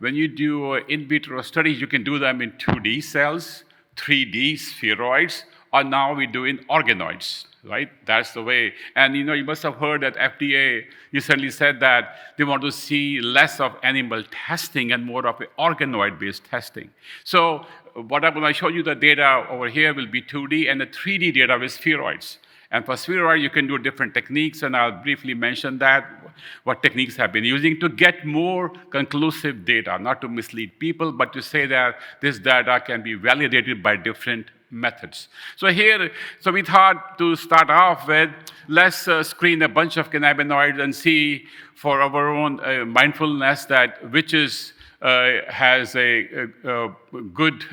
when you do in vitro studies, you can do them in 2D cells, 3D spheroids, or now we do in organoids, right? That's the way. And you must have heard that FDA recently said that they want to see less of animal testing and more of organoid-based testing. So what I'm going to show you, the data over here will be 2D, and the 3D data with spheroids. And for spheroid, you can do different techniques, and I'll briefly mention that, what techniques have been using to get more conclusive data, not to mislead people, but to say that this data can be validated by different methods. So we thought to start off with, let's screen a bunch of cannabinoids and see for our own mindfulness that which has a good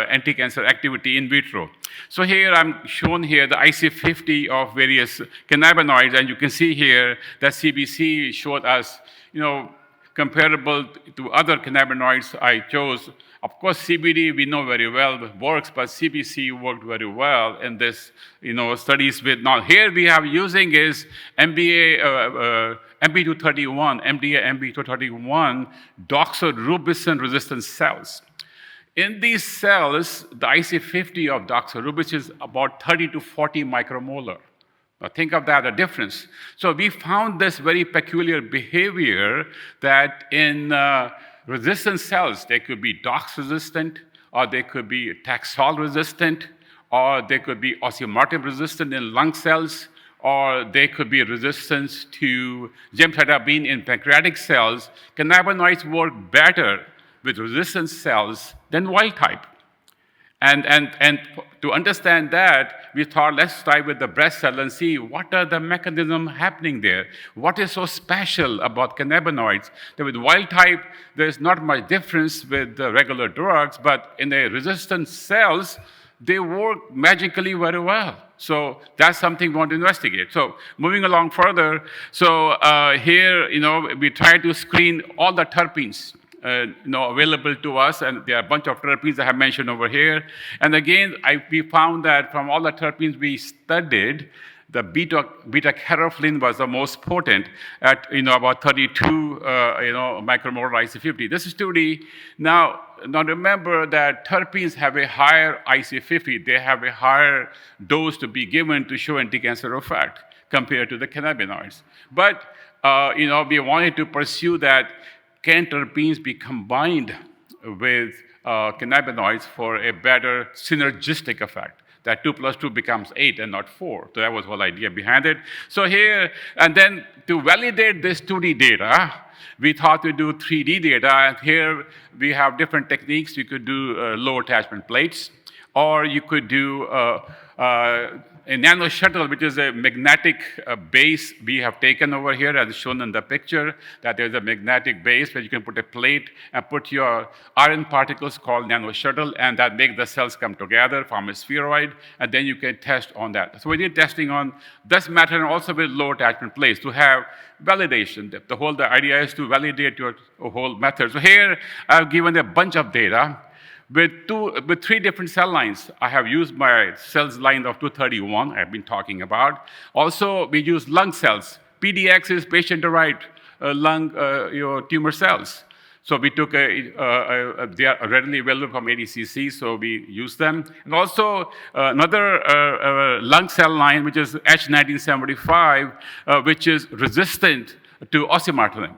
anti-cancer activity in vitro. So here I'm shown here the IC50 of various cannabinoids, and you can see here that CBC showed us, comparable to other cannabinoids I chose. Of course, CBD we know very well works, but CBC worked very well in this, studies with. Now here we have using is MDA MB231, MDA MB231 doxorubicin resistant cells. In these cells, the IC50 of doxorubicin is about 30 to 40 micromolar. Now think of that, the difference. So we found this very peculiar behavior that in resistant cells, they could be DOX resistant, or they could be Taxol resistant, or they could be osimertinib resistant in lung cells, or they could be resistant to gemcitabine in pancreatic cells. Cannabinoids work better with resistant cells than wild type. And to understand that, we thought, let's start with the breast cell and see what are the mechanisms happening there. What is so special about cannabinoids? That with wild type, there's not much difference with the regular drugs, but in the resistant cells, they work magically very well. So that's something we want to investigate. So moving along further, so here, we try to screen all the terpenes available to us, and there are a bunch of terpenes I have mentioned over here. And again, we found that from all the terpenes we studied, the beta-caryophyllene was the most potent at about 32 micromolar IC50. This is 2D. Now remember that terpenes have a higher IC50. They have a higher dose to be given to show anti-cancer effect compared to the cannabinoids. But we wanted to pursue that. Can terpenes be combined with cannabinoids for a better synergistic effect? That 2 plus 2 becomes 8 and not 4. So that was the whole idea behind it. So here, and then to validate this 2D data, we thought to do 3D data. And here we have different techniques. You could do low attachment plates, or you could do a nano shuttle, which is a magnetic base we have taken over here, as shown in the picture, that there's a magnetic base where you can put a plate and put your iron particles called nano shuttle, and that make the cells come together, form a spheroid, and then you can test on that. So we did testing on this method and also with low attachment plates to have validation. The idea is to validate your whole method. So here I've given a bunch of data. With 3 different cell lines. I have used my cells line of 231 I've been talking about. Also, we use lung cells. PDX is patient-derived lung tumor cells. So we took they are readily available from ADCC, so we use them. And also another lung cell line, which is H1975, which is resistant to osimertinib.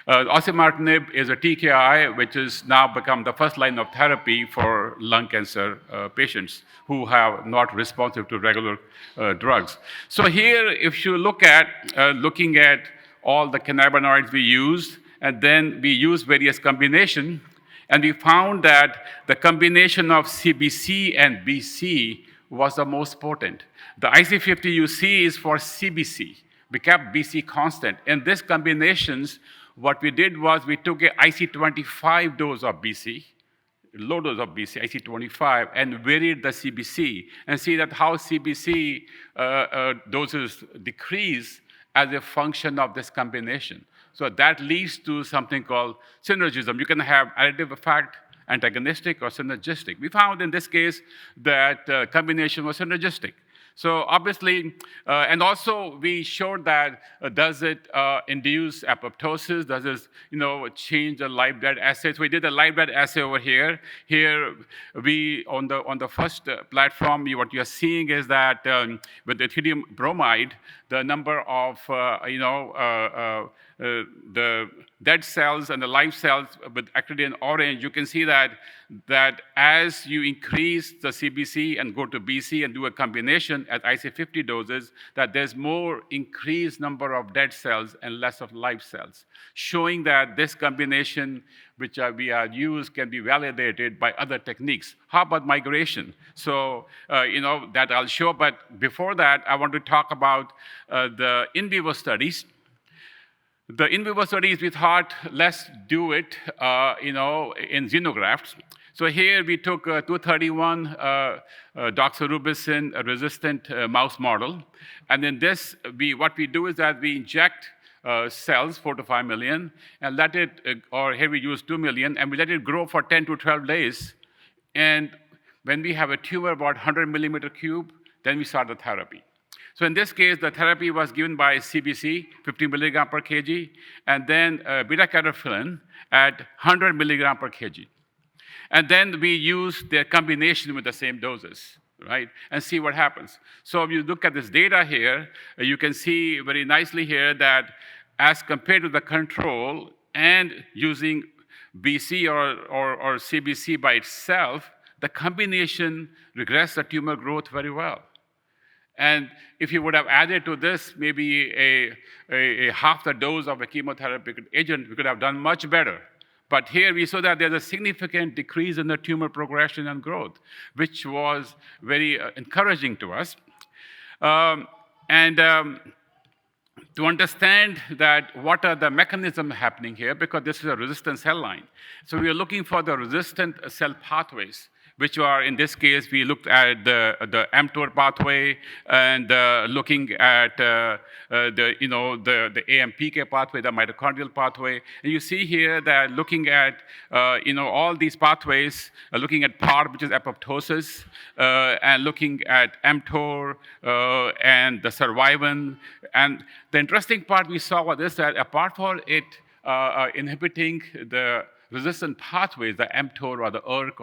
Osimertinib is a TKI, which has now become the first line of therapy for lung cancer patients who have not responsive to regular drugs. So here, if you look at looking at all the cannabinoids we used, and then we used various combinations, and we found that the combination of CBC and BC was the most potent. The IC50 you see is for CBC. We kept BC constant. In these combinations, what we did was we took a IC25 dose of BC, low dose of BC, IC25, and varied the CBC, and see that how CBC doses decrease as a function of this combination. So that leads to something called synergism. You can have additive effect, antagonistic, or synergistic. We found in this case that combination was synergistic. So obviously, and also we showed that does it induce apoptosis? Does it change the live blood assay? So we did a live blood assay over here. Here we on the first platform, what you are seeing is that with the ethidium bromide, the number of the dead cells and the live cells with acrid in orange, you can see that as you increase the CBC and go to BC and do a combination at IC50 doses, that there's more increased number of dead cells and less of live cells, showing that this combination which we are used can be validated by other techniques. How about migration? So, that I'll show, but before that, I want to talk about the in vivo studies. The in vivo studies, we thought, let's do it, in xenografts. So here we took 231 doxorubicin resistant mouse model, and in this, what we do is that we inject cells, 4 to 5 million, and let it, or here we use 2 million, and we let it grow for 10 to 12 days. And when we have a tumor about 100 millimeter cube, then we start the therapy. So in this case, the therapy was given by CBC, 50 milligram per kg, and then Beta-Caryophyllene at 100 milligram per kg. And then we use their combination with the same doses, right, and see what happens. So if you look at this data here, you can see very nicely here that as compared to the control and using BC or CBC by itself, the combination regressed the tumor growth very well. And if you would have added to this maybe a half the dose of a chemotherapeutic agent, we could have done much better. But here we saw that there's a significant decrease in the tumor progression and growth, which was very encouraging to us. To understand that what are the mechanisms happening here, because this is a resistant cell line. So we are looking for the resistant cell pathways, which are, in this case, we looked at the mTOR pathway and looking at the AMPK pathway, the mitochondrial pathway. And you see here that looking at, all these pathways, looking at PARP, which is apoptosis, and looking at mTOR and the survivin. And the interesting part we saw was this, that apart from it inhibiting the resistant pathways, the mTOR or the ERK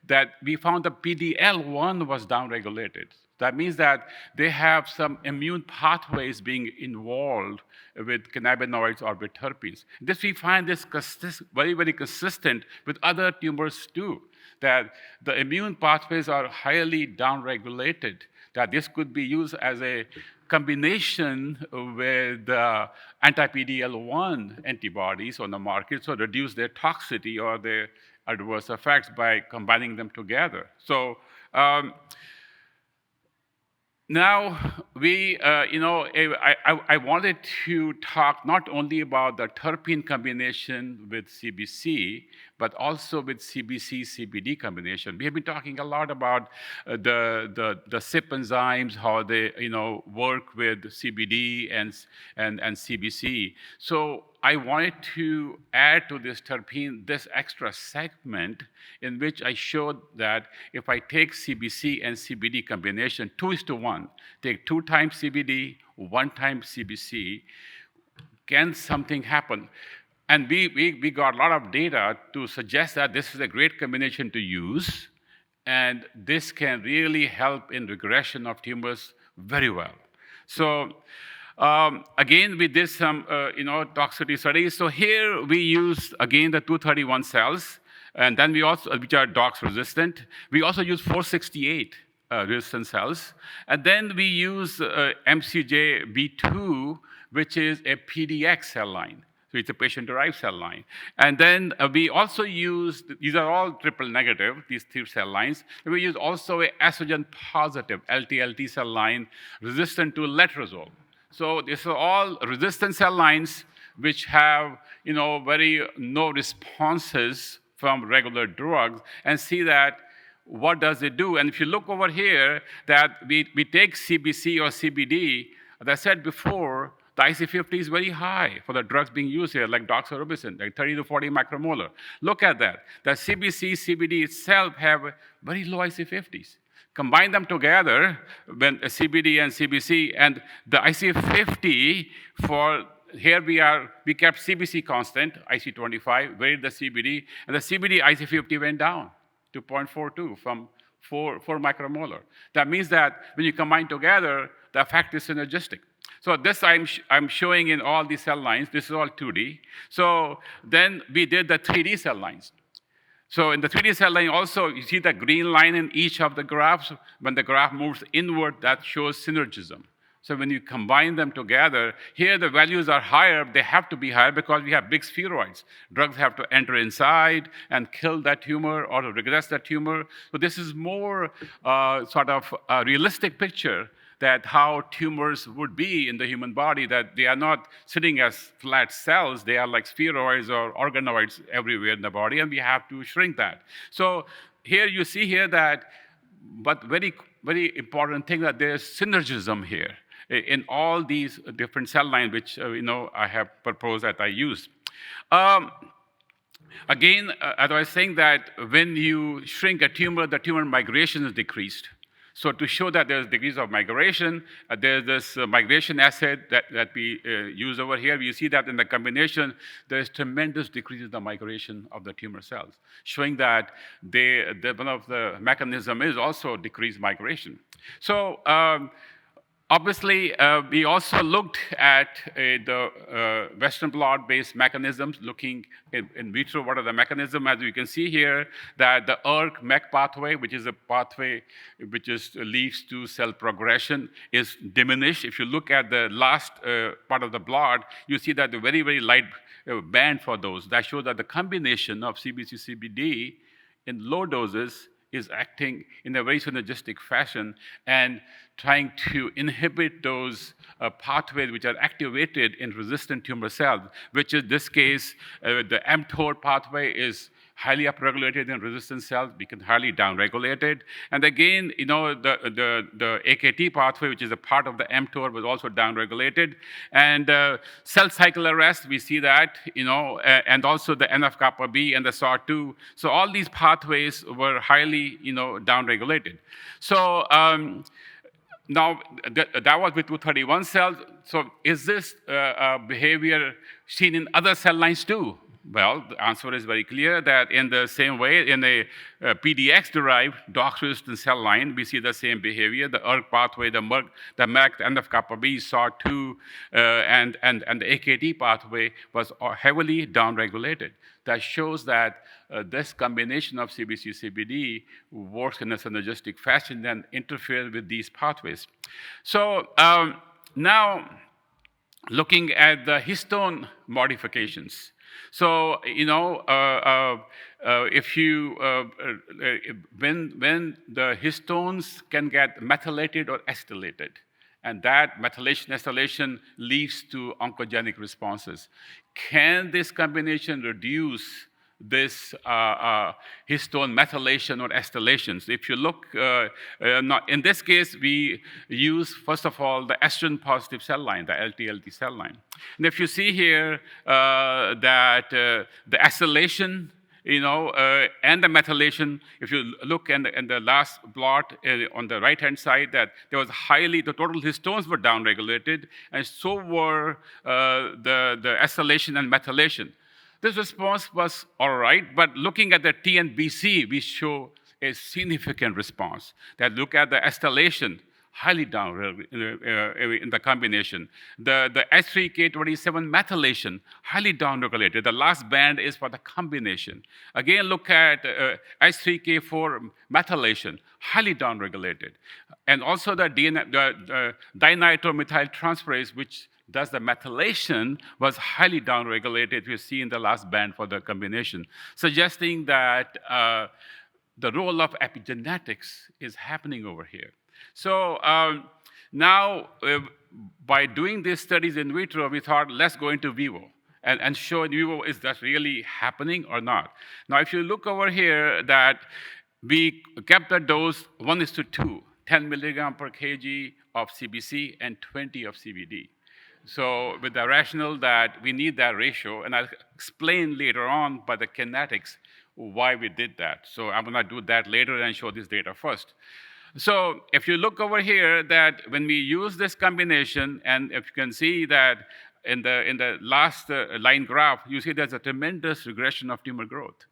that we found the PDL1 was downregulated. That means that they have some immune pathways being involved with cannabinoids or with terpenes. This we find this very, very consistent with other tumors too, that the immune pathways are highly downregulated, that this could be used as a combination with anti-PDL1 antibodies on the market, so reduce their toxicity or their adverse effects by combining them together. So now I wanted to talk not only about the terpene combination with CBC, but also with CBC-CBD combination. We have been talking a lot about the CYP enzymes, how they work with CBD and CBC. So I wanted to add to this terpene this extra segment in which I showed that if I take CBC and CBD combination 2:1, take 2 times CBD, 1 time CBC, can something happen? And we got a lot of data to suggest that this is a great combination to use, and this can really help in regression of tumors very well. So again, we did some toxicity studies. So here we used, again, the 231 cells, and then we also, which are DOX resistant. We also use 468 resistant cells. And then we use MCJ-B2, which is a PDX cell line. So it's a patient-derived cell line. And then we also use, these are all triple negative, these 3 cell lines. And we use also a estrogen positive LTLT cell line resistant to letrozole. So these are all resistant cell lines which have very no responses from regular drugs, and see that what does it do. And if you look over here, that we take CBC or CBD, as I said before, the IC50 is very high for the drugs being used here, like doxorubicin, like 30 to 40 macromolar. Look at that. The CBC, CBD itself have very low IC50s. combine them together, when CBD and CBC, and the IC50 for, here we kept CBC constant, IC25, varied the CBD, and the CBD IC50 went down to 0.42 from 4 micromolar. That means that when you combine together, the effect is synergistic. So this I'm showing in all these cell lines. This is all 2D. So then we did the 3D cell lines. So in the 3D cell line also, you see the green line in each of the graphs. When the graph moves inward, that shows synergism. So when you combine them together, here the values are higher. They have to be higher because we have big spheroids. Drugs have to enter inside and kill that tumor or regress that tumor. So this is more sort of a realistic picture that how tumors would be in the human body, that they are not sitting as flat cells, they are like spheroids or organoids everywhere in the body, and we have to shrink that. So here you see here that, but very, very important thing that there's synergism here in all these different cell lines, which I have proposed that I use. Again, as I was saying that when you shrink a tumor, the tumor migration is decreased. So to show that there's degrees of migration, there's this migration assay that we use over here. You see that in the combination, there's tremendous decrease in the migration of the tumor cells, showing that one of the mechanism is also decreased migration. So obviously, we also looked at the Western blot-based mechanisms, looking in vitro, what are the mechanisms. As you can see here, that the ERK-MEK pathway, which is a pathway which leads to cell progression, is diminished. If you look at the last part of the blot, you see that the very, very light band for those. That shows that the combination of CBC-CBD in low doses is acting in a very synergistic fashion and trying to inhibit those pathways which are activated in resistant tumor cells, which in this case, the mTOR pathway is highly upregulated in resistant cells, become highly downregulated. And again, the AKT pathway, which is a part of the mTOR, was also downregulated. And cell cycle arrest, we see that, and also the NF-kappa B and the SAW2. So all these pathways were highly, downregulated. So now, that was with 231 cells. So is this behavior seen in other cell lines too? Well, the answer is very clear that in the same way, in a PDX-derived DOX-resistant cell line, we see the same behavior. The ERK pathway, the MEK, the NF-kappa-B, SAW2, and the AKT pathway was heavily downregulated. That shows that this combination of CBC-CBD works in a synergistic fashion and interferes with these pathways. So now, looking at the histone modifications. So, if you, when the histones can get methylated or acetylated, and that methylation acetylation leads to oncogenic responses, can this combination reduce this histone methylation or acetylations? If you look, in this case, we use, first of all, the estrogen-positive cell line, the LT-LT cell line. And if you see here that the acetylation, and the methylation, if you look in the last plot on the right-hand side, that there was the total histones were downregulated, and so were the acetylation and methylation. This response was all right, but looking at the T and BC, we show a significant response. That look at the acetylation, highly down in the combination. The H3K27 methylation, highly downregulated. The last band is for the combination. Again, look at H3K4 methylation, highly downregulated. And also the dinitromethyltransferase, which does the methylation, was highly downregulated, you see in the last band for the combination, suggesting that the role of epigenetics is happening over here. So now, by doing these studies in vitro, we thought, let's go into vivo and show in vivo, is that really happening or not? Now, if you look over here, that we kept the dose 1:2, 10 milligram per kg of CBC and 20 of CBD. So with the rationale that we need that ratio, and I'll explain later on by the kinetics why we did that. So I'm going to do that later and show this data first. So if you look over here, that when we use this combination, and if you can see that in the last line graph, you see there's a tremendous regression of tumor growth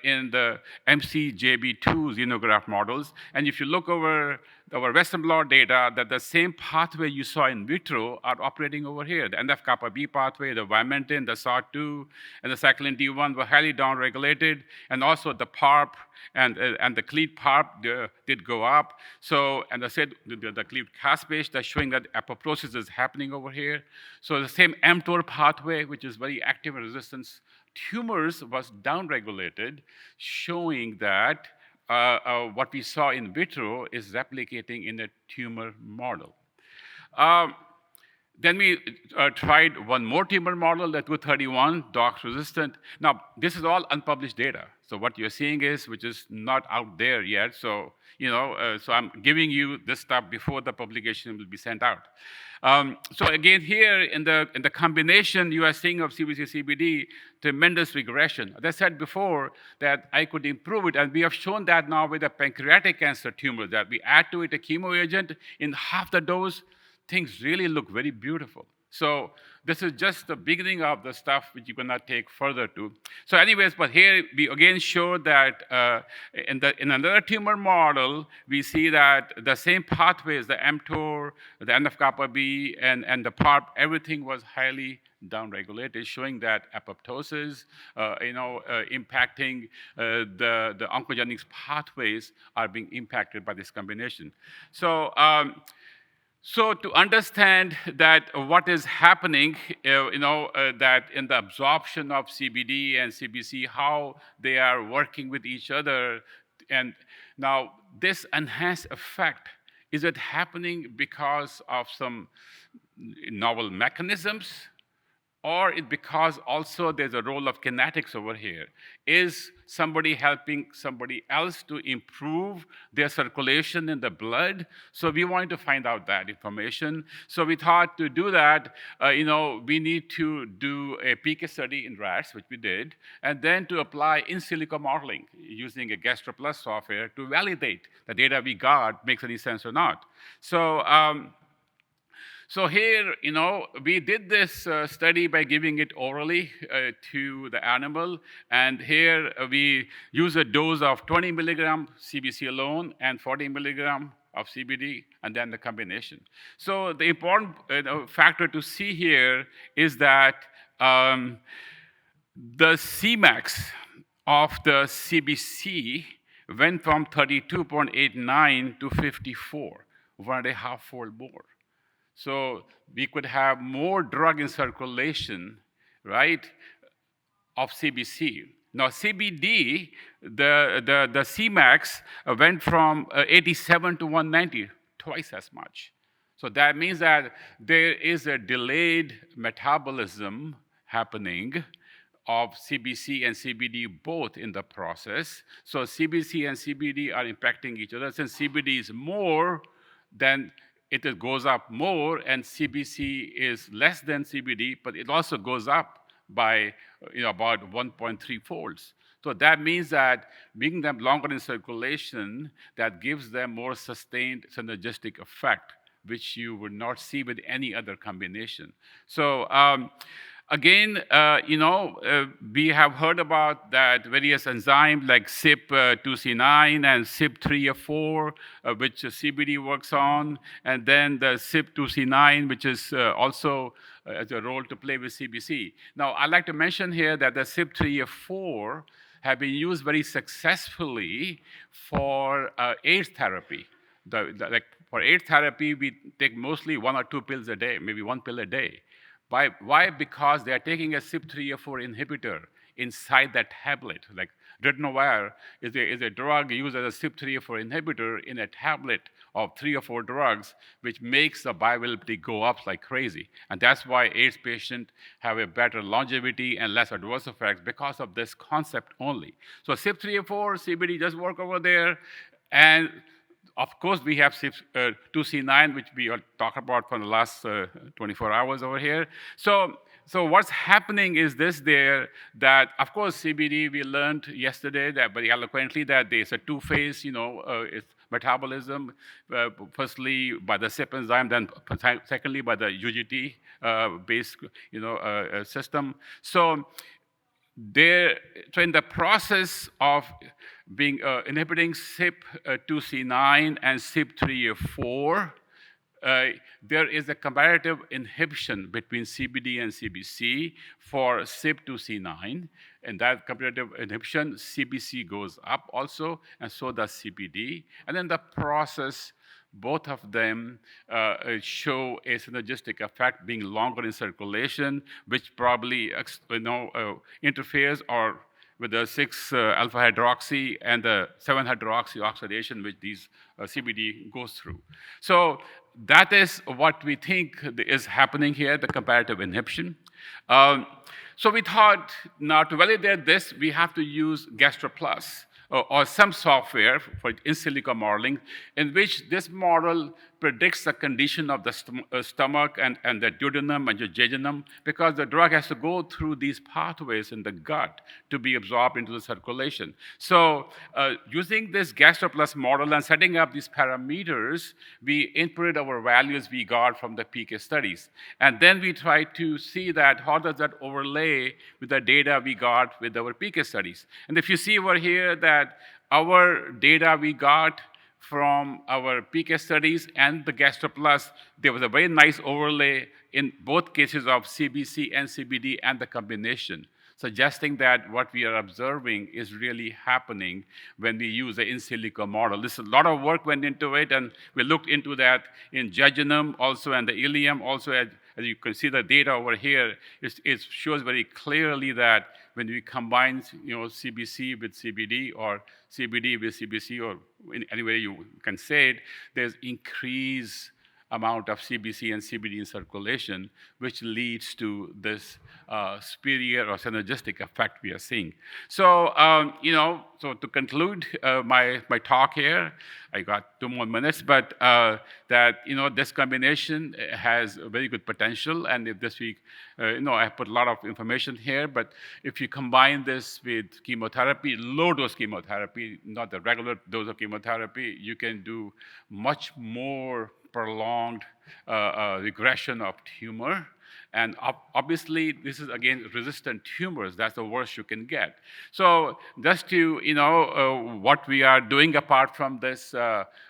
in the MCJB2 xenograft models. And if you look over our Western blot data, that the same pathway you saw in vitro are operating over here. The NF-kappa-B pathway, the vimentin, the SOT2, and the cyclin D1 were highly downregulated, and also the PARP and the cleaved PARP did go up. So, and I said the cleaved caspase, that's showing that apoptosis is happening over here. So the same mTOR pathway, which is very active in resistance tumors, was downregulated, showing that what we saw in vitro is replicating in a tumor model. Then we tried one more tumor model, the 231, DOX resistant. Now, this is all unpublished data. So what you're seeing is, which is not out there yet. So, so I'm giving you this stuff before the publication will be sent out. So again, here in the combination you are seeing of CBC, CBD, tremendous regression. As I said before, that I could improve it, and we have shown that now with the pancreatic cancer tumor, that we add to it a chemo agent in half the dose, things really look very beautiful. So this is just the beginning of the stuff which you cannot take further to. So anyways, but here we again show that in another tumor model, we see that the same pathways, the mTOR, the NF-kappa-B, and the PARP, everything was highly downregulated, showing that apoptosis, impacting the oncogenic pathways are being impacted by this combination. So to understand that what is happening, that in the absorption of CBD and CBC, how they are working with each other, and now this enhanced effect, is it happening because of some novel mechanisms, or it because also there's a role of kinetics over here? Is somebody helping somebody else to improve their circulation in the blood? So we wanted to find out that information. So we thought to do that, we need to do a PK study in rats, which we did, and then to apply in silico modeling using a GastroPlus software to validate the data we got makes any sense or not. So here, we did this study by giving it orally to the animal, and here we use a dose of 20 milligram CBC alone and 40 milligram of CBD, and then the combination. So the important factor to see here is that the Cmax of the CBC went from 32.89 to 54, 1.5-fold more. So we could have more drug in circulation, right, of CBC. Now CBD, the Cmax went from 87 to 190, twice as much. So that means that there is a delayed metabolism happening of CBC and CBD both in the process. So CBC and CBD are impacting each other. Since CBD is more, then it goes up more, and CBC is less than CBD, but it also goes up by about 1.3 folds. So that means that being them longer in circulation, that gives them more sustained synergistic effect, which you would not see with any other combination. So again, we have heard about that various enzymes like CYP2C9 and CYP3A4, which CBD works on, and then the CYP2C9, which is also has a role to play with CBC. Now, I'd like to mention here that the CYP3A4 have been used very successfully for AIDS therapy. Like for AIDS therapy, we take mostly 1 or 2 pills a day, maybe 1 pill a day. Why? Because they are taking a CYP3A4 inhibitor inside that tablet. Like Ritonavir is a drug used as a CYP3A4 inhibitor in a tablet of 3 or 4 drugs, which makes the bioavailability go up like crazy. And that's why AIDS patients have a better longevity and less adverse effects because of this concept only. So CYP3A4, CBD just work over there. And of course, we have CYP2C9, which we talked about for the last 24 hours over here. So so what's happening is this there, that of course CBD, we learned yesterday that very eloquently that there's a two-phase, it's metabolism, firstly by the CYP enzyme, then secondly by the UGT based system. So in the process of being inhibiting CYP2C9 and CYP3A4, there is a comparative inhibition between CBD and CBC for CYP2C9. And that comparative inhibition, CBC goes up also, and so does CBD. And then the process, both of them show a synergistic effect, being longer in circulation, which probably interferes or with the 6-alpha-hydroxy and the 7-hydroxy oxidation, which these CBD goes through. So that is what we think is happening here, the comparative inhibition. So we thought, now to validate this, we have to use GastroPlus or some software for in silico modeling, in which this model predicts the condition of the stomach and the duodenum and the jejunum, because the drug has to go through these pathways in the gut to be absorbed into the circulation. So using this GastroPlus model and setting up these parameters, we inputted our values we got from the PK studies. And then we tried to see that how does that overlay with the data we got with our PK studies. And if you see over here that our data we got from our PK studies and the GastroPlus, there was a very nice overlay in both cases of CBC and CBD and the combination, suggesting that what we are observing is really happening when we use the in silico model. This is a lot of work went into it, and we looked into that in jejunum also and the ileum also. As you can see the data over here, it shows very clearly that when we combine CBC with CBD or CBD with CBC, or in any way you can say it, there's increased amount of CBC and CBD in circulation, which leads to this superior or synergistic effect we are seeing. So, so to conclude my talk here, I got 2 more minutes, but that, this combination has a very good potential. And if this week, I put a lot of information here, but if you combine this with chemotherapy, low-dose chemotherapy, not the regular dose of chemotherapy, you can do much more prolonged regression of tumor. And obviously, this is, again, resistant tumors. That's the worst you can get. So just to, what we are doing apart from this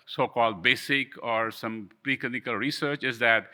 so-called basic or some preclinical research is that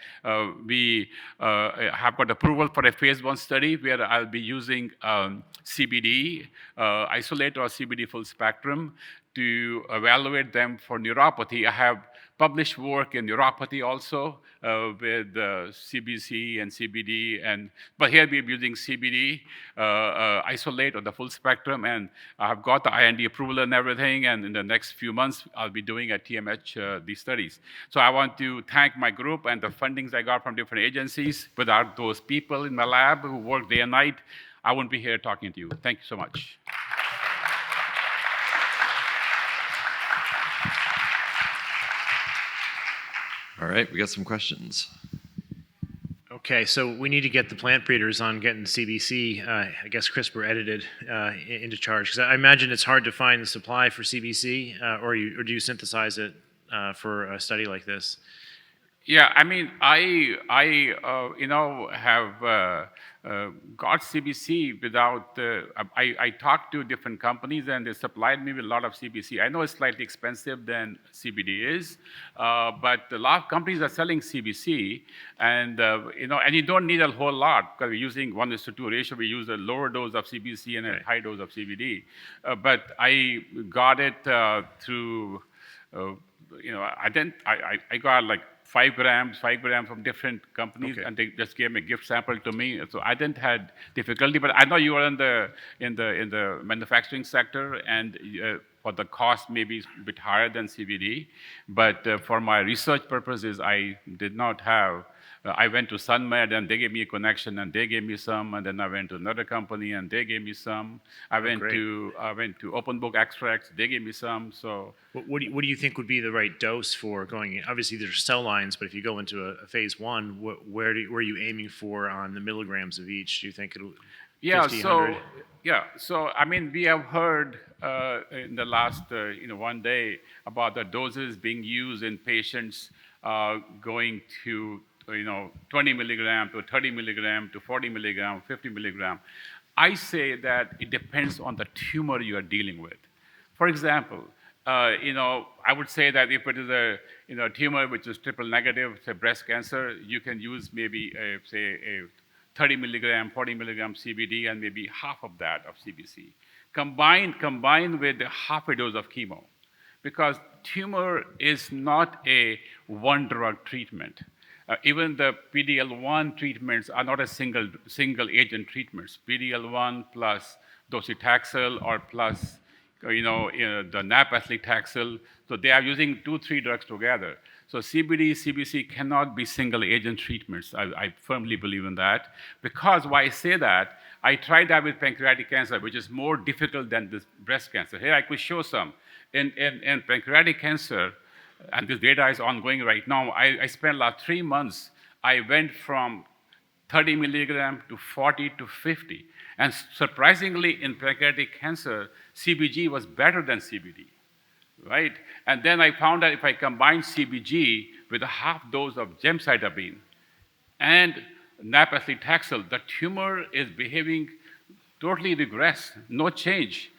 we have got approval for a phase 1 study where I'll be using CBD isolate or CBD full spectrum to evaluate them for neuropathy. I have published work in neuropathy also with CBC and CBD, but here we're using CBD isolate or the full spectrum, and I've got the IND approval and everything, and in the next few months I'll be doing at TMH these studies. So I want to thank my group and the fundings I got from different agencies. Without those people in my lab who work day and night, I wouldn't be here talking to you. Thank you so much. All right, we got some questions. Okay, so we need to get the plant breeders on getting CBC, I guess CRISPR edited into charge, because I imagine it's hard to find the supply for CBC, or do you synthesize it for a study like this? Yeah, I mean, I have got CBC without, I talked to different companies and they supplied me with a lot of CBC. I know it's slightly expensive than CBD is, but a lot of companies are selling CBC, and and you don't need a whole lot because we're using 1:2 ratio. We use a lower dose of CBC and a high dose of CBD. But I got it through, I got like 5 grams from different companies, and they just gave me a gift sample to me. So I didn't had difficulty, but I know you are in the manufacturing sector, and for the cost maybe it's a bit higher than CBD. But for my research purposes, I did not have I went to CannMed and they gave me a connection and they gave me some, and then I went to another company and they gave me some. I went great. to Open Book Extracts, they gave me some. So What do you think would be the right dose for going in? Obviously, there's cell lines, but if you go into a phase 1, where are you aiming for on the milligrams of each? Do you think it'll 50, 100? So I mean, we have heard in the last 1 day about the doses being used in patients going to 20 milligram to 30 milligram to 40 milligram, 50 milligram. I say that it depends on the tumor you are dealing with. For example, I would say that if it is a tumor which is triple negative, say breast cancer, you can use maybe a 30 milligram, 40 milligram CBD and maybe half of that of CBC, combined with half a dose of chemo, because tumor is not a one drug treatment. Even the PD-L1 treatments are not a single agent treatments. PD-L1 plus docetaxel or plus the nab-paclitaxel. So they are using 2-3 drugs together. So CBD, CBC cannot be single agent treatments. I firmly believe in that. Because why I say that, I tried that with pancreatic cancer, which is more difficult than this breast cancer. Here I could show some. In pancreatic cancer, and this data is ongoing right now, I spent last 3 months, I went from 30 milligram to 40 to 50. And surprisingly, in pancreatic cancer, CBG was better than CBD, right? And then I found that if I combine CBG with a half dose of gemcitabine and nab-paclitaxel, the tumor is behaving totally regressed, no change.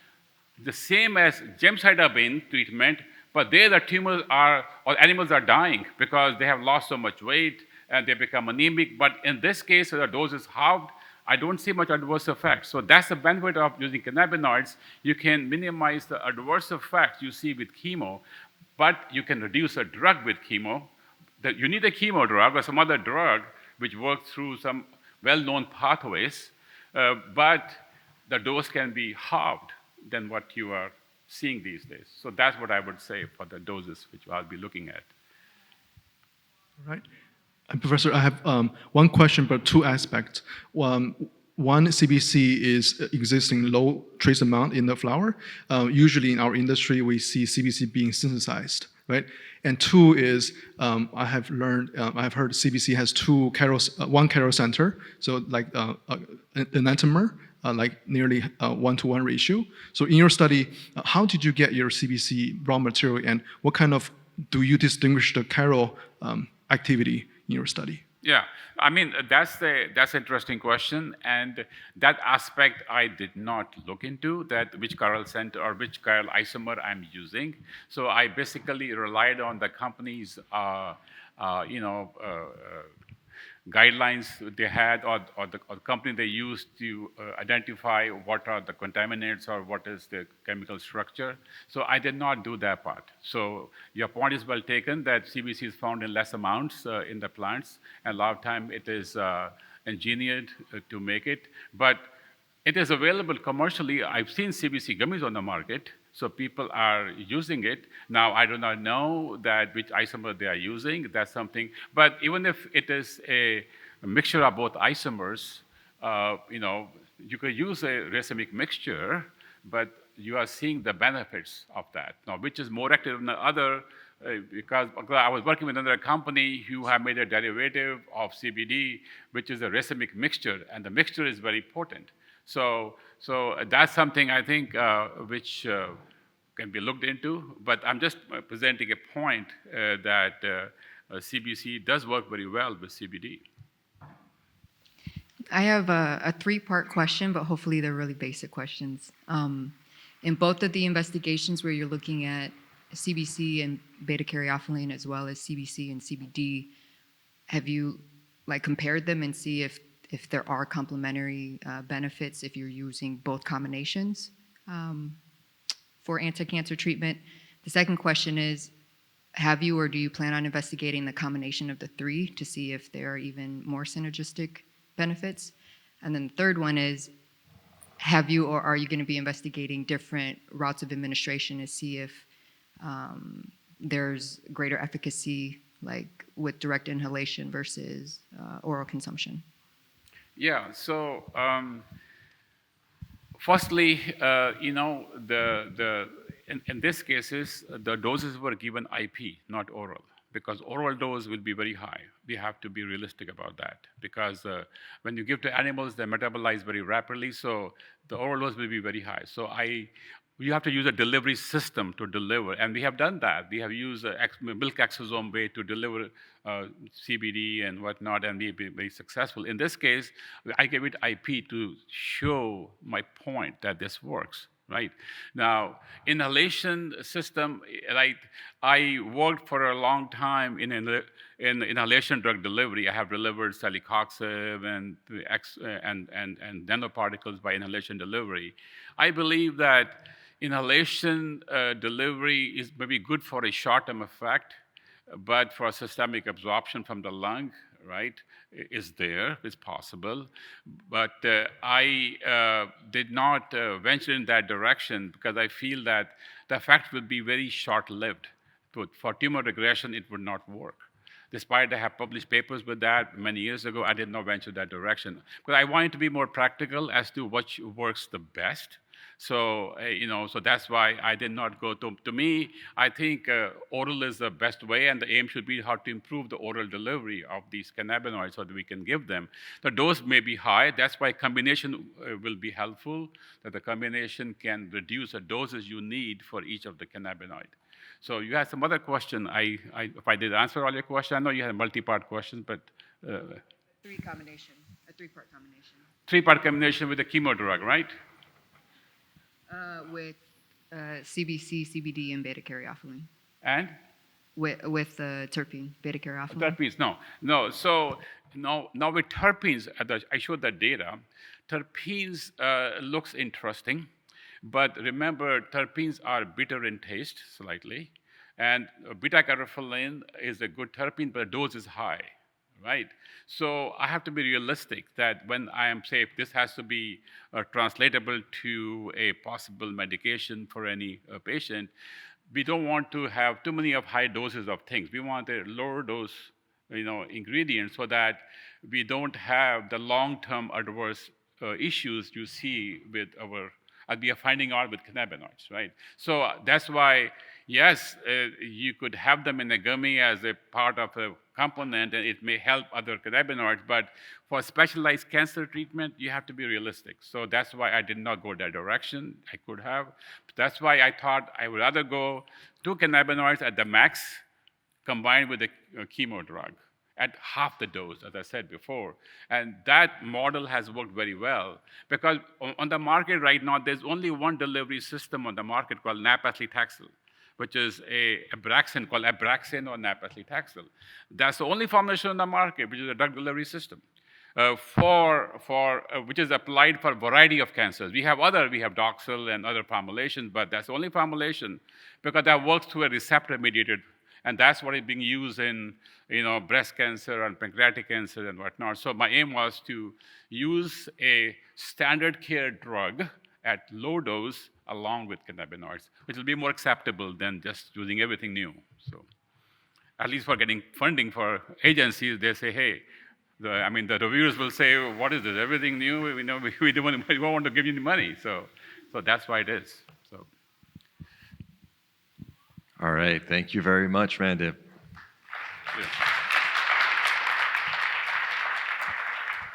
The same as gemcitabine treatment, but there the tumors are, or animals are dying because they have lost so much weight and they become anemic. But in this case, the dose is halved. I don't see much adverse effects. So that's the benefit of using cannabinoids. You can minimize the adverse effects you see with chemo, but you can reduce a drug with chemo. You need a chemo drug or some other drug which works through some well-known pathways, but the dose can be halved than what you are seeing these days. So that's what I would say for the doses which I'll be looking at. All right. Professor, I have one question, but 2 aspects. One, CBC is existing low trace amount in the flower. Usually in our industry, we see CBC being synthesized, right? And 2 is, I have heard CBC has one chiral center, so like an enantiomer, like nearly 1-to-1 ratio. So in your study, how did you get your CBC raw material, and what kind of, do you distinguish the chiral activity in your study? Yeah, I mean, that's an interesting question, and that aspect I did not look into, that which chiral center or which chiral isomer I'm using. So I basically relied on the company's, guidelines they had, or the company they used to identify what are the contaminants or what is the chemical structure. So I did not do that part. So your point is well taken that CBC is found in less amounts in the plants, and a lot of time it is engineered to make it. But it is available commercially. I've seen CBC gummies on the market, so people are using it. Now, I do not know that which isomer they are using. That's something. But even if it is a mixture of both isomers, you could use a racemic mixture, but you are seeing the benefits of that. Now, which is more active than the other, because I was working with another company who have made a derivative of CBD, which is a racemic mixture, and the mixture is very potent. So that's something I think which can be looked into, but I'm just presenting a point that CBC does work very well with CBD. I have a 3-part question, but hopefully they're really basic questions. In both of the investigations where you're looking at CBC and beta-caryophyllene as well as CBC and CBD, have you compared them and see if there are complementary benefits if you're using both combinations for anti-cancer treatment? The second question is, have you or do you plan on investigating the combination of the 3 to see if there are even more synergistic benefits? And then the third one is, have you or are you going to be investigating different routes of administration to see if there's greater efficacy like with direct inhalation versus oral consumption? Yeah, so firstly, in this cases, the doses were given IP, not oral, because oral dose will be very high. We have to be realistic about that, because when you give to animals, they metabolize very rapidly, so the oral dose will be very high. So you have to use a delivery system to deliver, and we have done that. We have used a milk exosome way to deliver CBD and whatnot, and we've been very successful. In this case, I gave it IP to show my point that this works, right? Now, inhalation system, right, I worked for a long time in inhalation drug delivery. I have delivered celecoxib and nanoparticles by inhalation delivery. I believe that inhalation delivery is maybe good for a short-term effect, but for systemic absorption from the lung, right, is there, it's possible. But I did not venture in that direction because I feel that the effect will be very short-lived. For tumor regression, it would not work. Despite I have published papers with that many years ago, I did not venture that direction. But I wanted to be more practical as to what works the best. So, so that's why I did not go to me, I think oral is the best way, and the aim should be how to improve the oral delivery of these cannabinoids so that we can give them. The dose may be high, that's why combination will be helpful, that the combination can reduce the doses you need for each of the cannabinoid. So you had some other question. If I did answer all your question, I know you had a multi-part question, but... A three-part combination. Three-part combination with the chemo drug, right? With CBC, CBD, and beta-caryophyllene. And? With terpene, beta-caryophyllene. Terpenes, no. So now with terpenes, I showed that data. Terpenes looks interesting, but remember, terpenes are bitter in taste slightly, and beta-caryophyllene is a good terpene, but the dose is high, right? So I have to be realistic that when I am saying this has to be translatable to a possible medication for any patient, we don't want to have too many of high doses of things. We want a lower dose, ingredient so that we don't have the long-term adverse issues you see with we are finding out with cannabinoids, right? So that's why, yes, you could have them in a gummy as a part of a component, and it may help other cannabinoids, but for specialized cancer treatment, you have to be realistic. So that's why I did not go that direction. I could have. That's why I thought I would rather go 2 cannabinoids at the max combined with a chemo drug at half the dose, as I said before. And that model has worked very well because on the market right now, there's only one delivery system on the market called nab-paclitaxel, which is a Abraxane called Abraxane or nab-paclitaxel. That's the only formulation on the market, which is a drug delivery system, which is applied for a variety of cancers. We have Doxil and other formulations, but that's the only formulation because that works through a receptor-mediated, and that's what is being used in breast cancer and pancreatic cancer and whatnot. So my aim was to use a standard care drug at low dose along with cannabinoids, which will be more acceptable than just using everything new. So at least for getting funding for agencies, they say, hey, the reviewers will say, what is this, everything new? We don't want to give you any money. So that's why it is. So. All right, thank you very much, Mandip.